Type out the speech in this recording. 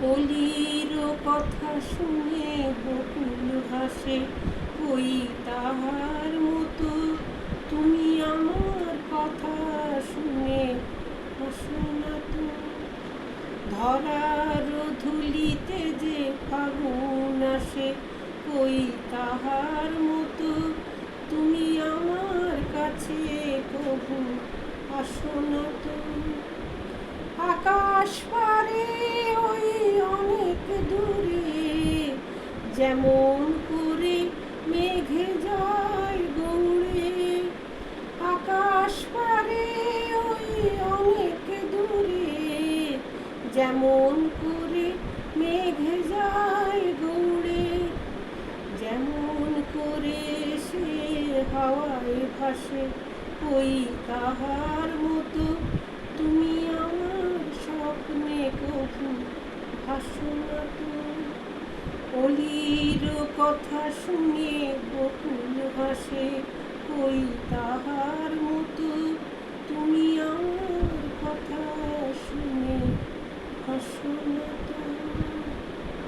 কলির কথা শুনে বকুল হাসে, ওই তাহার মতো তুমি আমার কথা শুনে হাসো না তো। ধরার ধুলিতে যে ফাগুন আসে, ওই তাহার মতো তুমি আমার কাছে কবু আসো না তো। আকাশ পারে ওই অনেক দূরে, যেমন করে মেঘে যায় গৌড়ে। আকাশ পারে ওই অনেক দূরে, যেমন করে মেঘে যায় গৌড়ে। যেমন করে সে হাওয়ায় ভাসে, ওই তাহার মতো তুমি আমার স্বপ্নে কবু ভাসো না তো। কলির কথা শুনে বকুল হাসে, ওই তাহার মতো তুমি আমার